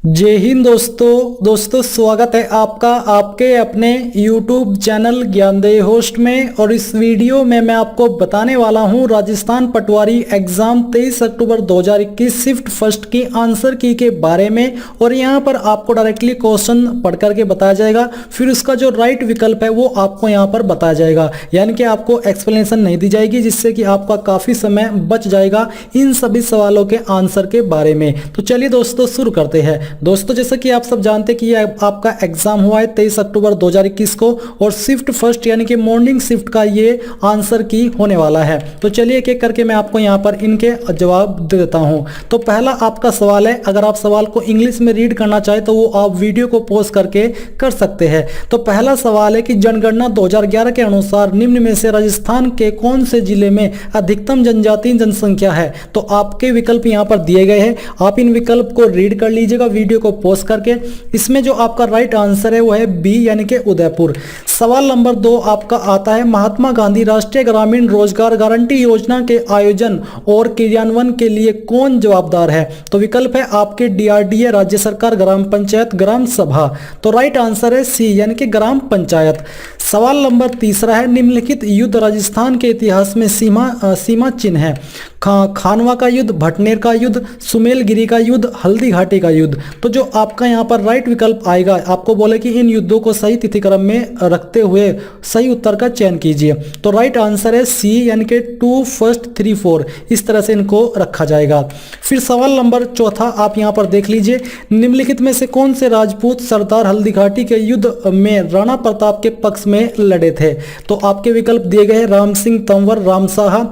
जय हिंद दोस्तों स्वागत है आपका आपके अपने YouTube चैनल ज्ञानदेह होस्ट में। और इस वीडियो में मैं आपको बताने वाला हूं राजस्थान पटवारी एग्जाम 23 अक्टूबर 2021 शिफ्ट फर्स्ट की आंसर की के बारे में। और यहां पर आपको डायरेक्टली क्वेश्चन पढ़ करके बताया जाएगा, फिर उसका जो राइट विकल्प है वो आपको यहां पर बताया जाएगा, यानी कि आपको एक्सप्लेनेशन नहीं दी जाएगी, जिससे कि आपका काफी समय बच जाएगा इन सभी सवालों के आंसर के बारे में। तो चलिए दोस्तों शुरू करते हैं। दोस्तों जैसा कि आप सब जानते हैं कि ये आपका एग्जाम हुआ है 23 अक्टूबर 2021 को, और शिफ्ट फर्स्ट यानी कि मॉर्निंग शिफ्ट का ये आंसर की होने वाला है। तो चलिए एक एक करके मैं आपको यहाँ पर इनके जवाब दे देता हूँ। तो पहला आपका सवाल है, अगर आप सवाल को इंग्लिश में रीड करना चाहे तो वो आप वीडियो को पॉज करके कर सकते हैं। तो पहला सवाल है कि जनगणना 2011 के अनुसार निम्न में से राजस्थान के कौन से जिले में अधिकतम जनजातीय जनसंख्या है। तो आपके विकल्प यहाँ पर दिए गए हैं, आप इन विकल्प को रीड कर लीजिएगा वीडियो को पॉज करके। इसमें जो आपका राइट आंसर है वो है बी यानी कि उदयपुर। सवाल नंबर 2 आपका आता है, महात्मा गांधी राष्ट्रीय ग्रामीण रोजगार गारंटी योजना के आयोजन और क्रियान्वयन के लिए कौन जवाबदार है। तो विकल्प है आपके डीआरडीए, राज्य सरकार, ग्राम पंचायत, ग्राम सभा। तो राइट आंसर है सी यानी कि ग्राम पंचायत। सवाल नंबर 3 है, निम्नलिखित युद्ध राजस्थान के इतिहास में सीमा चिन्ह है। खानवा का युद्ध, भटनेर का युद्ध, सुमेलगिरी का युद्ध, हल्दी घाटी का युद्ध। तो जो आपका यहाँ पर राइट विकल्प आएगा, आपको बोले कि इन युद्धों को सही तिथि क्रम में रखते हुए सही उत्तर का चयन कीजिए। तो राइट आंसर है सी यानी कि 2 फर्स्ट 3 4, इस तरह से इनको रखा जाएगा। फिर सवाल नंबर 4 आप यहाँ पर देख लीजिए, निम्नलिखित में से कौन से राजपूत सरदार हल्दी घाटी के युद्ध में राणा प्रताप के पक्ष में लड़े थे। तो आपके विकल्प दिए गए हैं, राम सिंह तंवर, राम साहा,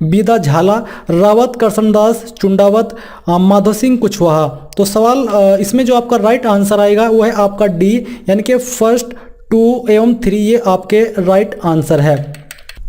बीदा झाला, रावत करसनदास चुंडावत, माधो सिंह कुशवाहा। तो सवाल इसमें जो आपका राइट आंसर आएगा वो है आपका डी यानी कि फर्स्ट 2 एवं 3, ये आपके राइट आंसर है।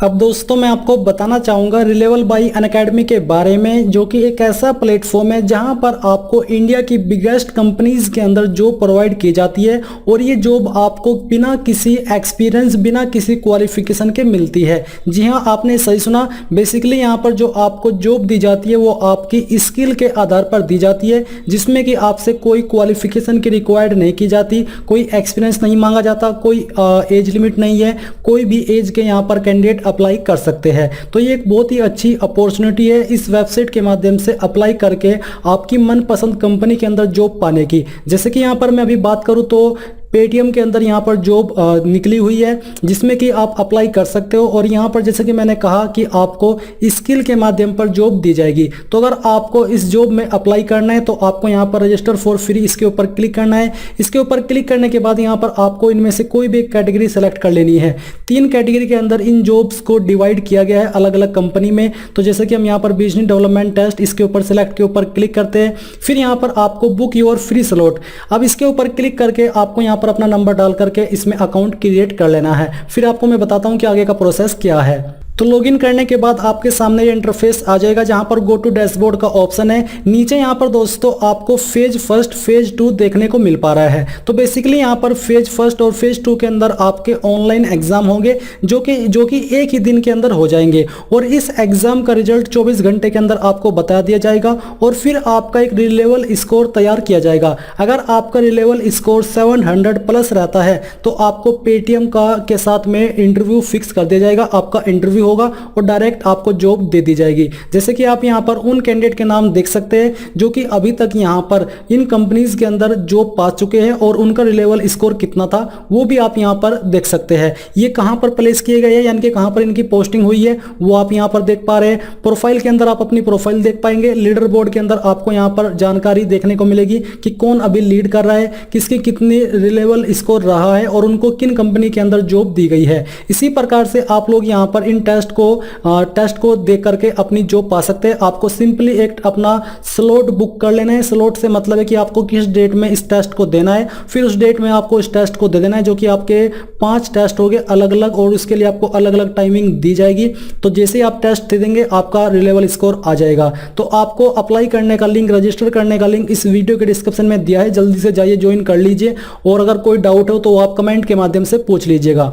अब दोस्तों मैं आपको बताना चाहूँगा रिलेवल बाई अनअकैडमी के बारे में, जो कि एक ऐसा प्लेटफॉर्म है जहां पर आपको इंडिया की बिगेस्ट कंपनीज के अंदर जॉब प्रोवाइड की जाती है। और ये जॉब आपको बिना किसी एक्सपीरियंस, बिना किसी क्वालिफिकेशन के मिलती है। जी हाँ, आपने सही सुना। बेसिकली यहाँ पर जो आपको जॉब दी जाती है वो आपकी स्किल के आधार पर दी जाती है, जिसमें कि आपसे कोई क्वालिफिकेशन की रिक्वायर्ड नहीं की जाती, कोई एक्सपीरियंस नहीं मांगा जाता, कोई एज लिमिट नहीं है, कोई भी एज के यहाँ पर कैंडिडेट अप्लाई कर सकते हैं। तो ये एक बहुत ही अच्छी अपॉर्चुनिटी है इस वेबसाइट के माध्यम से अप्लाई करके आपकी मनपसंद कंपनी के अंदर जॉब पाने की। जैसे कि यहाँ पर मैं अभी बात करूँ तो पेटीएम के अंदर यहाँ पर जॉब निकली हुई है, जिसमें कि आप अप्लाई कर सकते हो। और यहाँ पर जैसे कि मैंने कहा कि आपको स्किल के माध्यम पर जॉब दी जाएगी। तो अगर आपको इस जॉब में अप्लाई करना है तो आपको यहाँ पर रजिस्टर फॉर फ्री, इसके ऊपर क्लिक करना है। इसके ऊपर क्लिक करने के बाद यहाँ पर आपको इनमें से कोई भी एक कैटेगरी सेलेक्ट कर लेनी है। 3 कैटेगरी के अंदर इन जॉब्स को डिवाइड किया गया है अलग अलग कंपनी में। तो जैसे कि हम यहाँ पर बिजनेस डेवलपमेंट टेस्ट, इसके ऊपर सेलेक्ट के ऊपर क्लिक करते हैं। फिर यहाँ पर आपको बुक योर फ्री स्लॉट, अब इसके ऊपर क्लिक करके आपको यहाँ पर अपना नंबर डाल करके इसमें अकाउंट क्रिएट कर लेना है। फिर आपको मैं बताता हूं कि आगे का प्रोसेस क्या है। तो लॉगिन करने के बाद आपके सामने ये इंटरफेस आ जाएगा, जहां पर गो टू डैशबोर्ड का ऑप्शन है। नीचे यहां पर दोस्तों आपको फेज फर्स्ट, फेज 2 देखने को मिल पा रहा है। तो बेसिकली यहां पर फेज फर्स्ट और फेज 2 के अंदर आपके ऑनलाइन एग्जाम होंगे, जो कि एक ही दिन के अंदर हो जाएंगे। और इस एग्जाम का रिजल्ट 24 घंटे के अंदर आपको बता दिया जाएगा। और फिर आपका एक रिलेवल स्कोर तैयार किया जाएगा। अगर आपका रिलेवल स्कोर 700 प्लस रहता है तो आपको पेटीएम के साथ में इंटरव्यू फिक्स कर दिया जाएगा। आपका इंटरव्यू होगा और डायरेक्ट आपको जॉब दे दी जाएगी। जैसे कि आप यहां पर उन कैंडिडेट के नाम देख सकते हैं जो कि अभी तक यहां पर इन कंपनीज के अंदर जॉब पा चुके हैं, और उनका रिलेवल स्कोर कितना था वो भी आप यहां पर देख सकते हैं। ये कहां पर प्लेस किए गए हैं, यानी कि कहां पर इनकी पोस्टिंग हुई है वो आप यहां पर देख पा रहे हैं। प्रोफाइल के अंदर आप अपनी प्रोफाइल देख पाएंगे। लीडर बोर्ड के अंदर आपको यहां पर जानकारी देखने को मिलेगी कि कौन अभी लीड कर रहा है, किसकी कितनी रिलेवल स्कोर रहा है और उनको किन कंपनी के अंदर जॉब दी गई है। इसी प्रकार से आप लोग यहां पर इन टेस्ट को देख करके अपनी जॉब पा सकते हैं। आपको सिंपली एक अपना स्लॉट बुक कर लेना है। स्लॉट से मतलब है कि आपको किस डेट में इस टेस्ट को देना है, फिर उस डेट में आपको इस टेस्ट को दे देना है, जो कि आपके 5 टेस्ट हो गए अलग अलग, और उसके लिए आपको अलग अलग टाइमिंग दी जाएगी। तो जैसे ही आप टेस्ट दे देंगे आपका रिलेवल स्कोर आ जाएगा। तो आपको अप्लाई करने का लिंक, रजिस्टर करने का लिंक इस वीडियो के डिस्क्रिप्शन में दिया है, जल्दी से जाइए ज्वाइन कर लीजिए। और अगर कोई डाउट हो तो आप कमेंट के माध्यम से पूछ लीजिएगा।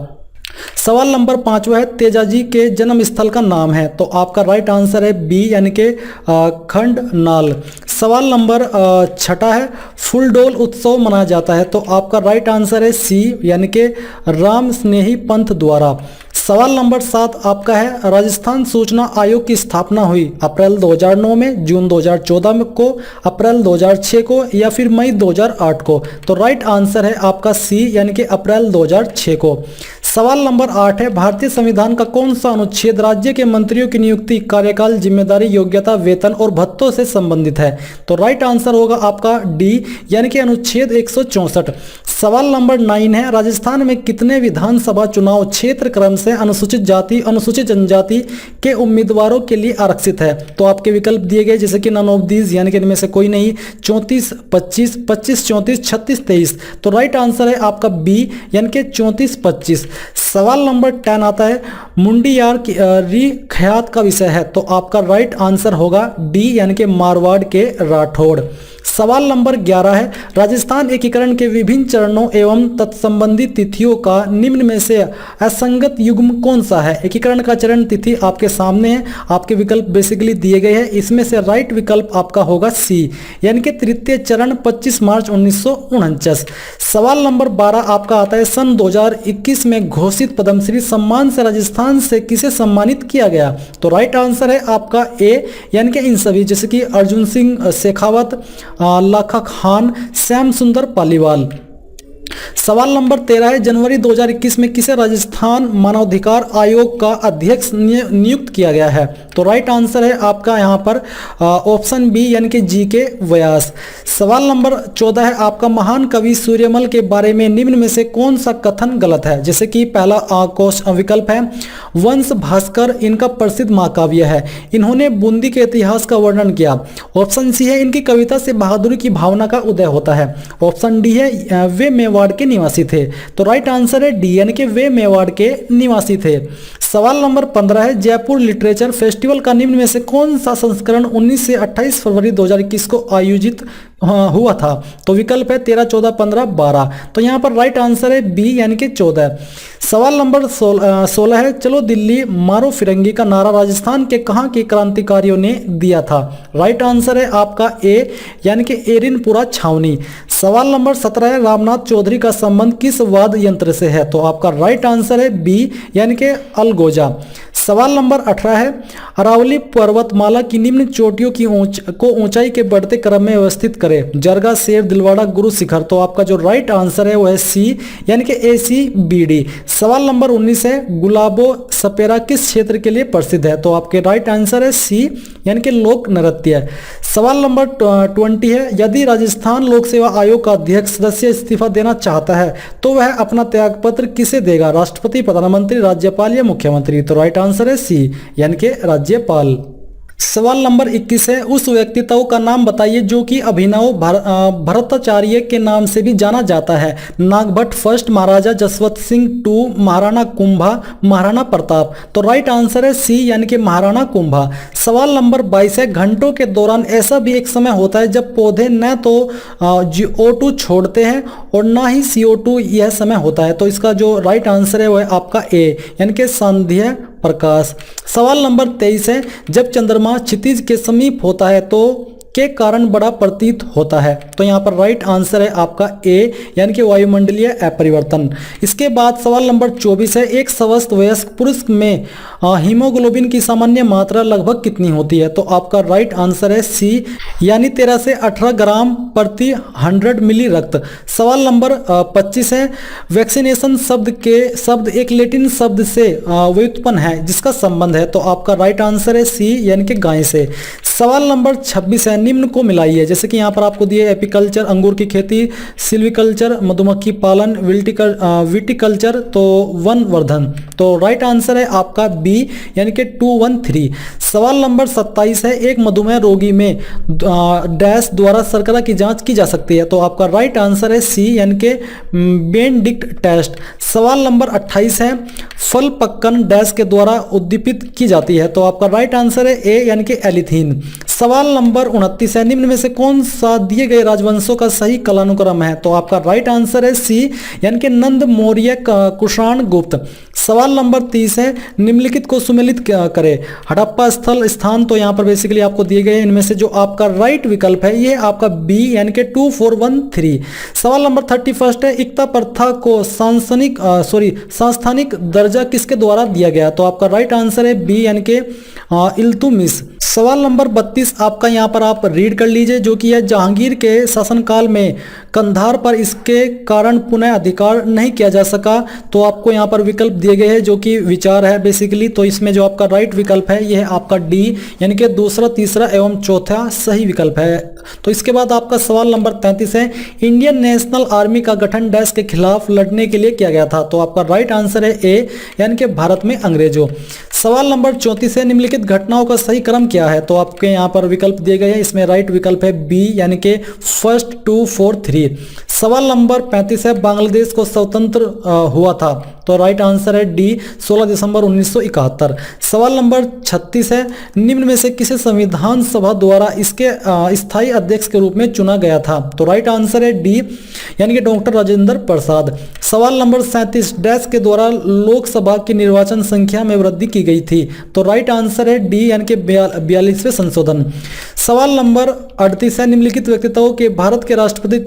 सवाल नंबर 5 है तेजाजी के जन्म स्थल का नाम है, तो आपका राइट आंसर है बी यानी कि खंडनाल। सवाल नंबर 6 है फूलडोल उत्सव मनाया जाता है, तो आपका राइट आंसर है सी यानी कि राम स्नेही पंथ द्वारा। सवाल नंबर 7 आपका है राजस्थान सूचना आयोग की स्थापना हुई अप्रैल 2009 में, जून 2014 में को, अप्रैल 2006 को या फिर मई 2008 को, तो राइट आंसर है आपका सी यानी कि अप्रैल 2006 को। सवाल नंबर 8 है भारतीय संविधान का कौन सा अनुच्छेद राज्य के मंत्रियों की नियुक्ति, कार्यकाल, जिम्मेदारी, योग्यता, वेतन और भत्तों से संबंधित है, तो राइट आंसर होगा आपका डी यानी कि अनुच्छेद 164। सवाल नंबर 9 है राजस्थान में कितने विधानसभा चुनाव क्षेत्र क्रम से अनुसूचित जाति अनुसूचित जनजाति के उम्मीदवारों के लिए आरक्षित है, तो आपके विकल्प दिए गए जैसे कि नन ऑफ दीज यानी कि इनमें से कोई नहीं, 34, 25, 25, 34, 36, 23, तो राइट आंसर है आपका बी यानी कि 34, 25। सवाल नंबर 10 आता है मुंडियार की ख्यात का विषय है, तो आपका राइट आंसर होगा डी यानी कि मारवाड़ के राठौड़। सवाल नंबर 11 है राजस्थान एकीकरण के विभिन्न चरणों एवं तत्संबंधी तिथियों का निम्न में से असंगत युग्म कौन सा है। एकीकरण का चरण तिथि आपके सामने है, आपके विकल्प बेसिकली दिए गए हैं, इसमें से राइट विकल्प आपका होगा सी यानी कि तृतीय चरण 25 मार्च 1949। सवाल नंबर 12 आपका आता है सन 2021 में घोषित पद्मश्री सम्मान से राजस्थान से किसे सम्मानित किया गया, तो राइट आंसर है आपका ए यानी कि इन सभी जैसे कि अर्जुन सिंह शेखावत, लाखा खान, श्याम सुंदर पालीवाल। सवाल नंबर 13 है जनवरी 2021 में किसे राजस्थान मानवाधिकार आयोग का अध्यक्ष नियुक्त किया गया है, तो राइट आंसर है आपका यहाँ पर ऑप्शन बी यानी कि जी के व्यास। सवाल नंबर 14 है आपका महान कवि सूर्यमल के बारे में निम्न में से कौन सा कथन गलत है, जैसे कि पहला विकल्प है वंश भास्कर इनका प्रसिद्ध महाकाव्य है, इन्होंने बूंदी के इतिहास का वर्णन किया। ऑप्शन सी है इनकी कविता से बहादुरी की भावना का उदय होता है। ऑप्शन डी है वे मेवाड़ के निवासी थे, तो राइट आंसर है डी यानी कि वे मेवाड़ के निवासी थे। सवाल नंबर 15 है जयपुर लिटरेचर फेस्टिवल का निम्न में से कौन सा संस्करण 19 से 28 फरवरी 2021 को आयोजित हुआ था, तो विकल्प है 13, 14, 15, 12, तो यहाँ पर राइट आंसर है बी यानी कि 14। सवाल नंबर 16 है चलो दिल्ली मारो फिरंगी का नारा राजस्थान के कहाँ के क्रांतिकारियों ने दिया था, राइट आंसर है आपका ए यानी कि एरिनपुरा छावनी। सवाल नंबर 17 है रामनाथ चौधरी का संबंध किस वाद्य यंत्र से है, तो आपका राइट आंसर है बी यानी कि अलगोजा। सवाल नंबर 18 है अरावली पर्वतमाला की निम्न चोटियों की ऊंचाई के बढ़ते क्रम में व्यवस्थित करें, जरगा, शेर, दिलवाड़ा, गुरु शिखर, तो आपका जो राइट आंसर है वो है सी यानी कि ACBD। सवाल नंबर 19 है गुलाबो सपेरा किस क्षेत्र के लिए प्रसिद्ध है, तो आपके राइट आंसर है सी यानी कि लोक नृत्य। सवाल नंबर 20 है यदि राजस्थान लोक सेवा आयोग का अध्यक्ष सदस्य इस्तीफा देना चाहता है तो वह अपना त्यागपत्र किसे देगा, राष्ट्रपति, प्रधानमंत्री, राज्यपाल या मुख्यमंत्री, तो राइट आंसर है सी यानी कि राज्यपाल। सवाल नंबर 21 है उस व्यक्तित्व का नाम बताइए जो कि अभिनव भट्टाचार्य के नाम से भी जाना जाता है, नागभट्ट फर्स्ट, महाराजा जसवंत सिंह टू, महाराणा कुंभा, महाराणा प्रताप, तो राइट आंसर है सी यानी कि महाराणा कुंभा। सवाल नंबर 22 है घंटों के दौरान ऐसा भी एक समय होता है जब पौधे न तो CO2 छोड़ते हैं और ना ही CO2, यह समय होता है, तो इसका जो राइट आंसर है वह आपका ए यानी कि सांध्य प्रकाश। सवाल नंबर 23 है जब चंद्रमा क्षितिज के समीप होता है तो के कारण बड़ा प्रतीत होता है, तो यहाँ पर राइट आंसर है आपका ए यानी कि वायुमंडलीय अपरिवर्तन। इसके बाद सवाल नंबर 24 है एक स्वस्थ वयस्क पुरुष में हीमोग्लोबिन की सामान्य मात्रा लगभग कितनी होती है, तो आपका राइट आंसर है सी यानी 13 से 18 ग्राम प्रति 100 मिली रक्त। सवाल नंबर 25 है वैक्सीनेशन शब्द एक लैटिन शब्द से व्युत्पन्न है जिसका संबंध है, तो आपका राइट आंसर है सी यानी कि गाय से। सवाल नंबर 26 है निम्न को मिलाइए, जैसे कि यहाँ पर आपको दिए एपीकल्चर अंगूर की खेती, सिल्वीकल्चर मधुमक्खी पालन, विटिकल्चर तो वन वर्धन, तो राइट आंसर है आपका बी यानी कि 213। सवाल नंबर 27 है एक मधुमेह रोगी में डैश द्वारा शर्करा की जांच की जा सकती है, तो आपका राइट आंसर है सी यानी कि बेनडिक्ट टेस्ट। सवाल नंबर 28 है फल पक्कन डैश के द्वारा उद्दीपित की जाती है, तो आपका राइट आंसर है ए यानी कि एलिथीन। सवाल नंबर 29 है, निम्न में से कौन सा दिए गए राजवंशों का सही कालानुक्रम है? तो आपका राइट आंसर है सी, यानी कि नंद, मौर्य, कुषाण, गुप्त। सवाल नंबर 30 है, निम्नलिखित को सुमेलित करें। हड़प्पा स्थल, स्थान तो यहाँ पर बेसिकली आपको दिए गए, इनमें से जो आपका राइट विकल्प है ये आपका बी, यानी कि 2413। सवाल नंबर 31 है, इक्ता प्रथा को सांस्थानिक दर्जा किसके द्वारा दिया गया? तो आपका राइट आंसर है बी, यानी कि इल्तुतमिश। सवाल नंबर 32 आपका यहाँ पर आप रीड कर लीजिए, जो कि है जहांगीर के शासनकाल में कंधार पर इसके कारण पुनः अधिकार नहीं किया जा सका। तो आपको यहाँ पर विकल्प दिए गए हैं जो कि विचार है बेसिकली। तो इसमें जो आपका राइट विकल्प है यह है आपका डी, यानी कि दूसरा, तीसरा एवं चौथा सही विकल्प है। तो इसके बाद आपका सवाल नंबर 33 है, इंडियन नेशनल आर्मी का गठन डैश के खिलाफ लड़ने के लिए किया गया था? तो आपका राइट आंसर है ए, यानी कि भारत में अंग्रेजों। सवाल नंबर 34 है, निम्नलिखित घटनाओं का सही क्रम क्या है? तो आपके यहाँ पर विकल्प दिए गए हैं, इसमें राइट विकल्प है बी, यानी कि 1, 2, 4, 3। सवाल नंबर 35 है, बांग्लादेश को स्वतंत्र हुआ था? तो राइट आंसर है डी, 16 दिसंबर 1971। सवाल नंबर 36 है, निम्न में से किसे संविधान सभा द्वारा इसके स्थायी अध्यक्ष के रूप में चुना गया था? तो राइट आंसर है डी, यानी कि डॉक्टर राजेंद्र प्रसाद। सवाल नंबर 37, डैश के द्वारा लोकसभा की निर्वाचन संख्या में वृद्धि की गई थी? तो राइट आंसर है डी, यानी कि 42वें संशोधन। सवाल नंबर 38 है, निम्नलिखित व्यक्तित्वों के भारत के राष्ट्रपति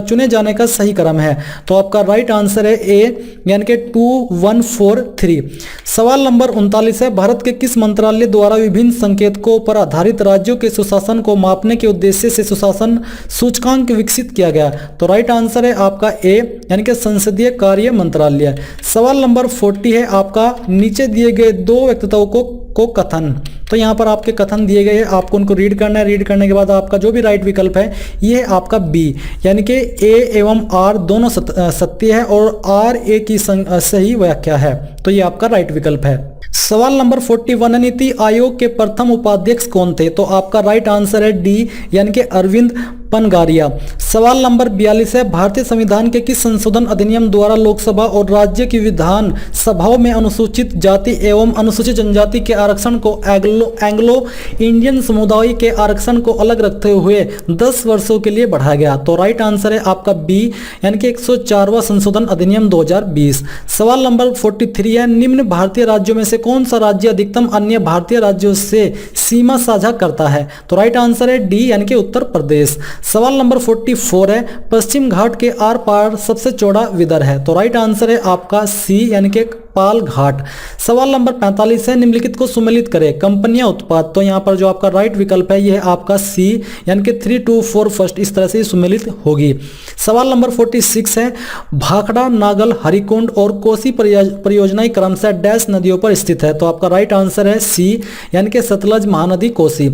चुने जाने का सही क्रम है? तो आपका राइट आंसर है ए, यानी कि 2143। सवाल नंबर 39 है, भारत के किस मंत्रालय द्वारा विभिन्न संकेतकों पर आधारित राज्यों के सुशासन को मापने के उद्देश्य से सुशासन सूचकांक विकसित किया गया? तो राइट आंसर है आपका ए, यानी कि संसदीय कार्य मंत्रालय। सवाल नंबर 40 है आपका, नीचे दिए गए दो व्यक्तित्वों को कथन। तो यहाँ पर आपके कथन दिए गए हैं, आपको उनको रीड करना है। रीड करने के बाद आपका जो भी राइट विकल्प है ये है आपका बी, यानी कि ए एवं आर दोनों सत्य है और आर ए की सही व्याख्या है। तो ये आपका राइट विकल्प है। सवाल नंबर 41, नीति आयोग के प्रथम उपाध्यक्ष कौन थे? तो आपका राइट आंसर है डी, यानी कि अरविंद पनगारिया। सवाल नंबर 42 है, भारतीय संविधान के किस संशोधन अधिनियम द्वारा लोकसभा और राज्य की विधान सभाओं में अनुसूचित जाति एवं अनुसूचित जनजाति के आरक्षण को एंग्लो इंडियन समुदाय के आरक्षण को अलग रखते हुए 10 वर्षों के लिए बढ़ाया गया? तो राइट आंसर है आपका बी, यानी कि 104वां संशोधन अधिनियम 2020। सवाल नंबर 43 है, निम्न भारतीय राज्यों में से कौन सा राज्य अधिकतम अन्य भारतीय राज्यों से सीमा साझा करता है? तो राइट आंसर है डी, यानी कि उत्तर प्रदेश। सवाल नंबर 44 है, पश्चिम घाट के आर पार सबसे चौड़ा विदर है? तो राइट आंसर है आपका सी, यानी कि पाल घाट। सवाल नंबर 45 है, निम्नलिखित को सुमेलित करें। कंपनियां, उत्पाद। तो यहाँ पर जो आपका राइट विकल्प है यह है आपका सी, यानी कि 3, 2, 4 फर्स्ट, इस तरह से सुमेलित होगी। सवाल नंबर 46 है, भाखड़ा, नागल, हरिकुंड और कोसी परियोजनाएं क्रमशः डैश नदियों पर स्थित है? तो आपका राइट आंसर है सी, यानी कि सतलज, महानदी, कोसी।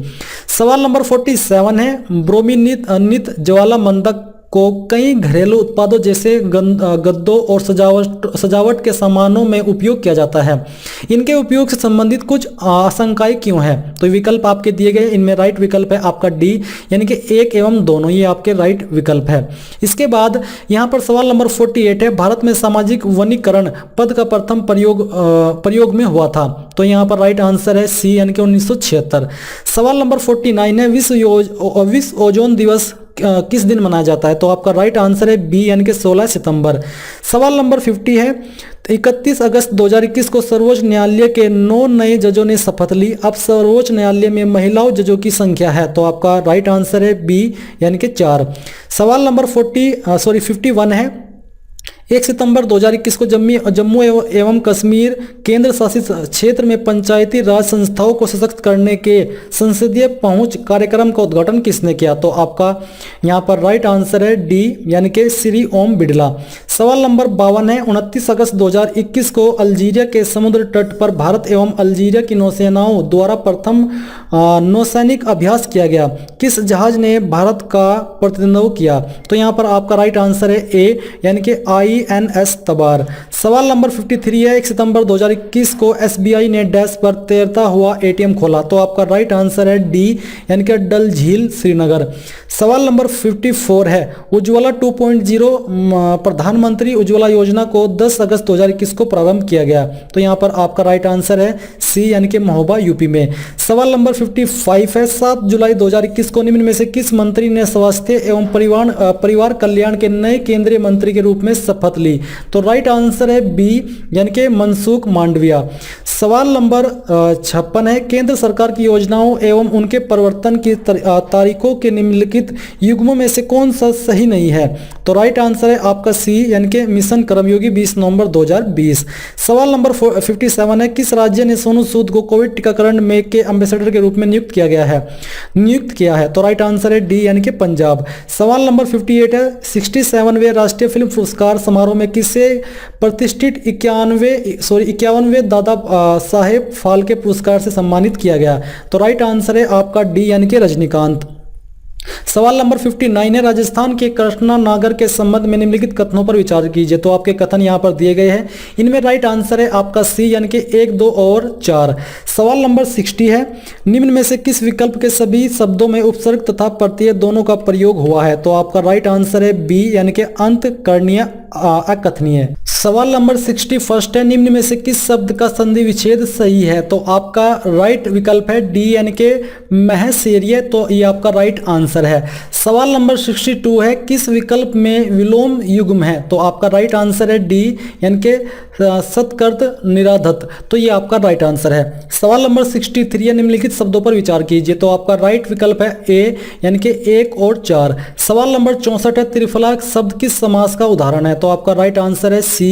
सवाल नंबर 47 है, ब्रोमीनित ज्वाला मंदक को कई घरेलू उत्पादों जैसे गद्दों और सजावट के सामानों में उपयोग किया जाता है। इनके उपयोग से संबंधित कुछ आशंकाएं क्यों है? तो विकल्प आपके दिए गए, इनमें राइट विकल्प है आपका डी, यानी कि 1 एवं दोनों, ये आपके राइट विकल्प है। इसके बाद यहाँ पर सवाल नंबर 48 है, भारत में सामाजिक वनीकरण पद का प्रथम प्रयोग में हुआ था? तो यहाँ पर राइट आंसर है सी, यानी कि 1976। सवाल नंबर 49 है, विश्व ओजोन दिवस किस दिन मनाया जाता है? तो आपका राइट आंसर है बी, यानी कि 16 सितंबर। सवाल नंबर 50 है, 31 अगस्त 2021 को सर्वोच्च न्यायालय के 9 नए जजों ने शपथ ली। अब सर्वोच्च न्यायालय में महिलाओं जजों की संख्या है? तो आपका राइट आंसर है बी, यानी कि 4। सवाल नंबर 51 है, 1 सितंबर 2021 को जम्मू एवं कश्मीर केंद्र शासित क्षेत्र में पंचायती राज संस्थाओं को सशक्त करने के संसदीय पहुंच कार्यक्रम का उद्घाटन किसने किया? तो आपका यहां पर राइट आंसर है डी, यानी कि श्री ओम बिड़ला। सवाल नंबर 52 है, 29 अगस्त 2021 को अल्जीरिया के समुद्र तट पर भारत एवं अल्जीरिया की नौसेनाओं द्वारा प्रथम नौसैनिक अभ्यास किया गया। किस जहाज ने भारत का प्रतिनिधित्व किया? तो यहाँ पर आपका राइट आंसर है ए, यानी कि INS तबार। सवाल नंबर 53 है, 1 सितंबर 2021 को SBI ने डैश पर तैरता हुआ ATM खोला? तो आपका राइट आंसर है डी, यानी कि डल झील, श्रीनगर। सवाल नंबर 54 है, उज्ज्वला 2.0 प्रधानमंत्री उज्ज्वला योजना को 10 अगस्त 2021 को प्रारंभ किया गया। तो यहाँ पर आपका राइट आंसर है सी यानी कि महोबा यूपी में। सवाल नंबर 55 है, 7 जुलाई 2021 को निम्न में से किस मंत्री ने स्वास्थ्य एवं परिवार कल्याण के नए केंद्रीय मंत्री के रूप में शपथ ली? तो राइट आंसर है बी यानी कि मनसुख मांडविया। सवाल नंबर 56 है, केंद्र सरकार की योजनाओं एवं उनके प्रवर्तन की तारीखों के निम्नलिखित युग्मों में से कौन सा सही नहीं है? तो राइट आंसर है आपका सी यानी कि मिशन कर्मयोगी 20 नवंबर 2020। सवाल नंबर 57 है, किस राज्य ने सोनू सूद को कोविड टीकाकरण में के एम्बेसडर के रूप में नियुक्त किया है? तो राइट आंसर है डी यानी कि पंजाब। सवाल नंबर 58 है, 67वें राष्ट्रीय फिल्म पुरस्कार समारोह में किसे प्रतिष्ठित 51वें दादा साहेब फाल्के पुरस्कार से सम्मानित किया गया? तो राइट आंसर है आपका डी यानी कि रजनीकांत। सवाल नंबर 59 है, राजस्थान के कृष्णा नागर के संबंध में निम्नलिखित कथनों पर विचार कीजिए। तो आपके कथन यहाँ पर दिए गए हैं, इनमें राइट आंसर है आपका सी यानी कि 1, 2 और 4। सवाल नंबर 60 है, निम्न में से किस विकल्प के सभी शब्दों में उपसर्ग तथा प्रत्यय दोनों का प्रयोग हुआ है? तो आपका राइट आंसर है बी यानी कि अंतःकरणीय अकथनीय। सवाल नंबर 61 है, निम्न में से किस शब्द का संधि विच्छेद सही है? तो आपका राइट विकल्प है डी यानी कि महसेरिय। तो ये आपका राइट आंसर है। सवाल नंबर 62 है, किस विकल्प में विलोम युग्म है? तो आपका राइट आंसर है डी यानी कि सत्कर्त निराधत। तो ये आपका राइट आंसर है। सवाल नंबर 63 है, निम्नलिखित शब्दों पर विचार कीजिए। तो आपका राइट विकल्प है ए यानी कि 1 और 4। सवाल नंबर 64 है, त्रिफला शब्द किस समास का उदाहरण है? तो आपका राइट आंसर है सी।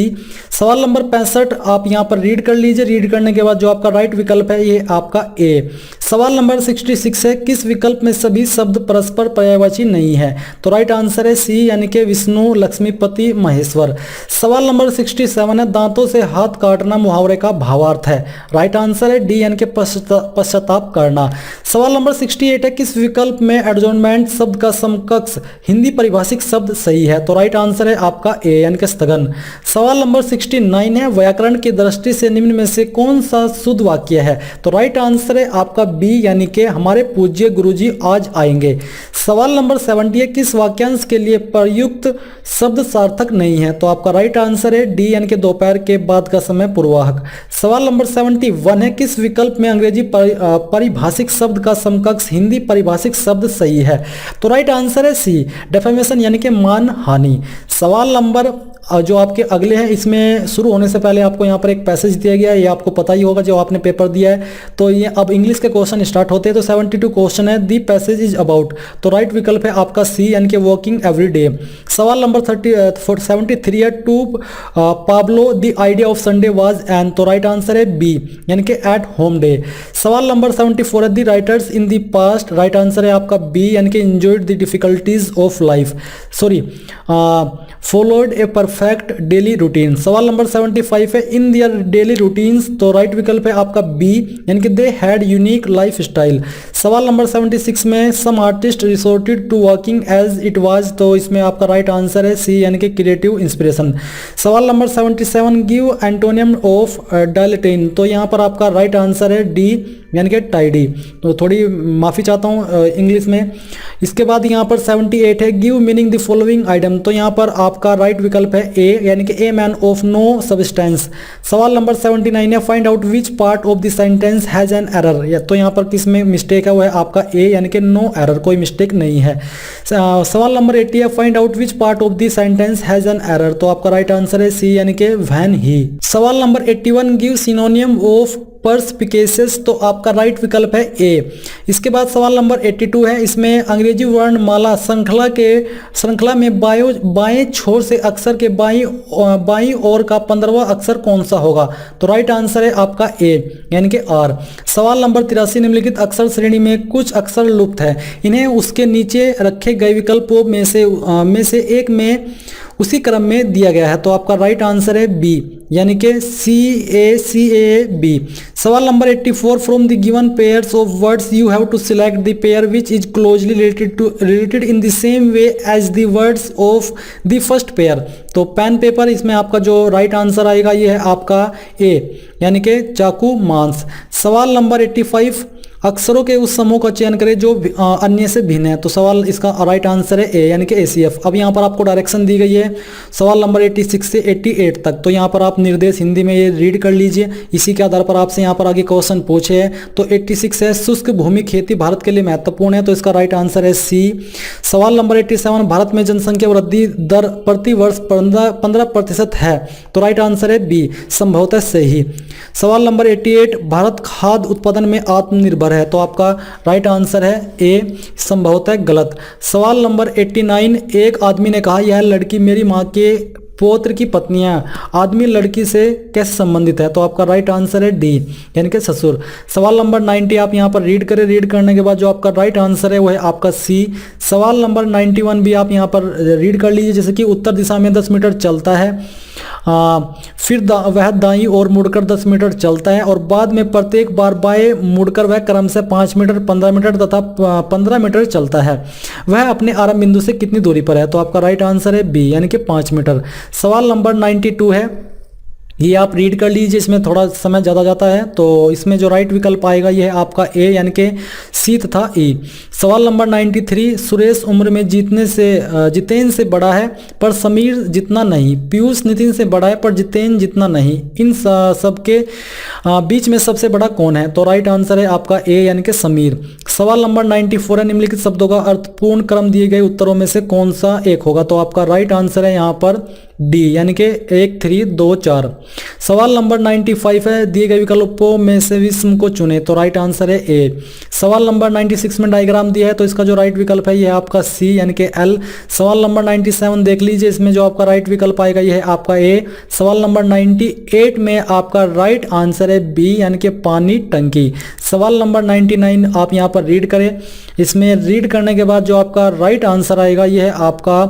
सवाल नंबर 65 आप यहां पर रीड कर लीजिए, रीड करने के बाद जो आपका राइट विकल्प है ये आपका ए। सवाल नंबर 66 है, किस विकल्प में सभी शब्द परस्पर पर्यायवाची नहीं है? तो राइट आंसर है सी यानी कि विष्णु, लक्ष्मीपति, महेश्वर। सवाल नंबर 67 है, दांतों से हाथ काटना मुहावरे का भावार्थ है? राइट आंसर है डी यानी कि पश्चाताप करना। सवाल नंबर 68 है, किस विकल्प में एडजॉर्नमेंट शब्द का समकक्ष हिंदी परिभाषिक शब्द सही है? तो राइट आंसर है आपका ए यानी कि स्थगन। सवाल नंबर 69 है, व्याकरण की दृष्टि से निम्न में से कौन सा शुद्ध वाक्य है? तो राइट आंसर है आपका बी यानी कि हमारे पूज्य गुरुजी आज आएंगे। सवाल नंबर 70 है, किस वाक्यांश के लिए प्रयुक्त शब्द सार्थक नहीं है? तो आपका राइट आंसर है डी यानी कि दोपहर के बाद का समय पूर्वाहक। सवाल नंबर 71 है, किस विकल्प में अंग्रेजी परिभाषिक शब्द का समकक्ष हिंदी परिभाषिक शब्द सही है? तो राइट आंसर है सी, डेफेमेशन यानी कि मान हानि। सवाल नंबर जो आपके अगले हैं, इसमें शुरू होने से पहले आपको यहाँ पर एक पैसेज दिया गया है, ये आपको पता ही होगा जो आपने पेपर दिया है। तो ये अब इंग्लिश के क्वेश्चन स्टार्ट होते हैं। तो 72 क्वेश्चन है, दी पैसेज इज अबाउट। तो राइट विकल्प है आपका सी यानी कि वॉकिंग एवरी डे। सवाल नंबर 73 है, to Pablo the idea of Sunday was an. तो राइट आंसर है बी यानी कि एट होम डे। सवाल नंबर 74 है, the writers in the past. Right answer है आपका बी यानी कि enjoyed the difficulties of life, followed a perfect daily routine. सवाल नंबर 75 है, इन दियर डेली रूटीन्स। तो राइट विकल्प है आपका बी यानी कि they had unique life style. सवाल नंबर 76 में, some artist resorted to working as it was. तो इसमें आपका राइट आंसर है सी यानी कि क्रिएटिव इंस्पिरेशन। सवाल नंबर 77, गिव एंटोनियम ऑफ डायलेटेन। तो यहाँ पर आपका राइट आंसर है डी यानी कि टाइडी। तो थोड़ी माफ़ी चाहता हूँ इंग्लिश में। इसके बाद यहाँ पर 78 है, give meaning the following item. तो यहाँ पर आपका राइट विकल्प है ए यानी कि a man of no substance. सवाल नंबर 79 है, find out which part of the sentence has an error. तो यहाँ पर किस में मिस्टेक है, वो है आपका ए यानी कि नो एरर, कोई मिस्टेक नहीं है। सवाल नंबर 80 है, find out which part of the sentence has an error. तो आपका राइट आंसर है सी यानी कि व्हेन ही। सवाल नंबर 81, गिव सिनोनियम ऑफ पर्सपिकेशियस। तो आपका राइट विकल्प है ए। इसके बाद सवाल नंबर 82 है, इसमें अंग्रेजी वर्णमाला श्रृंखला में बाएं छोर से अक्षर के बाईं ओर का 15वां अक्षर कौन सा होगा? तो राइट आंसर है आपका ए यानी कि आर। सवाल नंबर 83, निम्नलिखित अक्षर श्रेणी में कुछ अक्षर लुप्त है, इन्हें उसके नीचे रखे गए विकल्पों में से एक में उसी क्रम में दिया गया है। तो आपका राइट आंसर है बी यानी कि CACA-B। सवाल नंबर 84, from the given pairs of words you have to select the pair which is closely related in the same way as the words of the first pair. तो pen paper, इसमें आपका जो right answer आएगा ये है आपका ए यानी कि चाकू मांस। सवाल नंबर 85, अक्षरों के उस समूह का चयन करें जो अन्य से भिन्न है। तो सवाल इसका राइट आंसर है ए यानी कि ACF। अब यहाँ पर आपको डायरेक्शन दी गई है सवाल नंबर 86 से 88 तक। तो यहाँ पर आप निर्देश हिंदी में ये रीड कर लीजिए, इसी के आधार पर आपसे यहाँ पर आगे क्वेश्चन पूछे हैं। तो 86 है शुष्क भूमि खेती भारत के लिए महत्वपूर्ण है। तो इसका राइट आंसर है सी। सवाल नंबर 87 भारत में जनसंख्या वृद्धि दर प्रति वर्ष 15% है। तो राइट आंसर है बी, संभवतः सही। सवाल नंबर 88 भारत खाद्य उत्पादन में आत्मनिर्भर है। तो आपका राइट आंसर है ए, संभवतः गलत। सवाल नंबर 89 एक आदमी ने कहा यह लड़की मेरी माँ के पौत्र की पत्नियां, आदमी लड़की से कैसे संबंधित है। तो आपका राइट आंसर है डी यानी कि ससुर। सवाल नंबर 90 आप यहां पर रीड करें, रीड करने के बाद जो आपका राइट आंसर है वो है आपका सी। सवाल नंबर 91 भी आप यहां पर रीड कर लीजिए, जैसे कि उत्तर दिशा में 10 मीटर चलता है, फिर वह दाईं ओर मुड़कर 10 मीटर चलता है और बाद में प्रत्येक बार बाएं मुड़कर वह क्रम से 5 मीटर, 15 मीटर तथा 15 मीटर चलता है। वह अपने आरंभ बिंदु से कितनी दूरी पर है। तो आपका राइट आंसर है बी यानी कि 5 मीटर। सवाल नंबर 92 है, ये आप रीड कर लीजिए, इसमें थोड़ा समय ज़्यादा जाता है। तो इसमें जो राइट विकल्प आएगा ये है आपका ए यानी कि सी तथा ई। सवाल नंबर 93 सुरेश उम्र में जितेन से बड़ा है पर समीर जितना नहीं, पीयूष नितिन से बड़ा है पर जितेन जितना नहीं, इन सब के बीच में सबसे बड़ा कौन है। तो राइट आंसर है आपका ए यानी कि समीर। सवाल नंबर 94 है निम्नलिखित शब्दों का अर्थपूर्ण क्रम दिए गए उत्तरों में से कौन सा एक होगा। तो आपका राइट आंसर है यहाँ पर डी यानी कि 1 3 2 4। सवाल नंबर 95 है दिए गए विकल्पों में से विषम को चुने। तो राइट आंसर है ए। सवाल नंबर 96 में डायग्राम दिया है, तो इसका जो राइट विकल्प है यह है आपका सी यानी कि एल। सवाल नंबर 97 देख लीजिए, इसमें जो आपका राइट विकल्प आएगा यह है आपका ए। सवाल नंबर 98 में आपका राइट आंसर है बी यानी कि पानी टंकी। सवाल नंबर 99 आप यहाँ पर रीड करें, इसमें रीड करने के बाद जो आपका राइट आंसर आएगा यह है आपका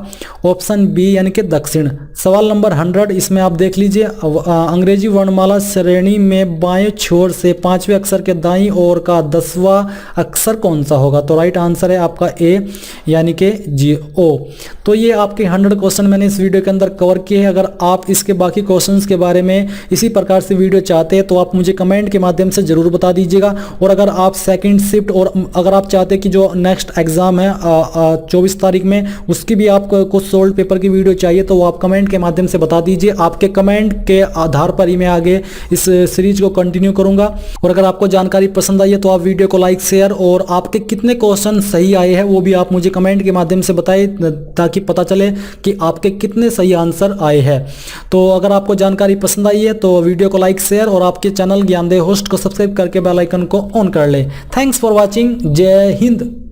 ऑप्शन बी यानी कि दक्षिण। सवाल नंबर 100 इसमें आप देख लीजिए, अंग्रेजी वर्णमाला श्रेणी में बाएं छोर से 5वें अक्षर के दाईं ओर का 10वां अक्षर कौन सा होगा। तो राइट आंसर है आपका ए यानी कि जी ओ। तो ये आपके 100 क्वेश्चन मैंने इस वीडियो के अंदर कवर किए हैं। अगर आप इसके बाकी क्वेश्चंस के बारे में इसी प्रकार से वीडियो चाहते हैं तो आप मुझे कमेंट के माध्यम से जरूर बता दीजिएगा। और अगर आप सेकंड शिफ्ट और अगर आप चाहते हैं कि जो नेक्स्ट एग्जाम है 24 तारीख में उसकी भी आपको कुछ सोल्ड पेपर की वीडियो चाहिए तो वो आप कमेंट के माध्यम से बता दीजिए। आपके कमेंट के आधार पर ही मैं आगे इस सीरीज को कंटिन्यू करूंगा। और अगर आपको जानकारी पसंद आई है तो आप वीडियो को लाइक शेयर और आपके कितने क्वेश्चन सही आए हैं वो भी आप मुझे कमेंट के माध्यम से बताएं ताकि पता चले कि आपके कितने सही आंसर आए हैं। तो अगर आपको जानकारी पसंद आई है तो वीडियो को लाइक शेयर और आपके चैनल ज्ञानदेव होस्ट को सब्सक्राइब करके बेल आइकन को ऑन कर ले। Thanks for watching. जय हिंद।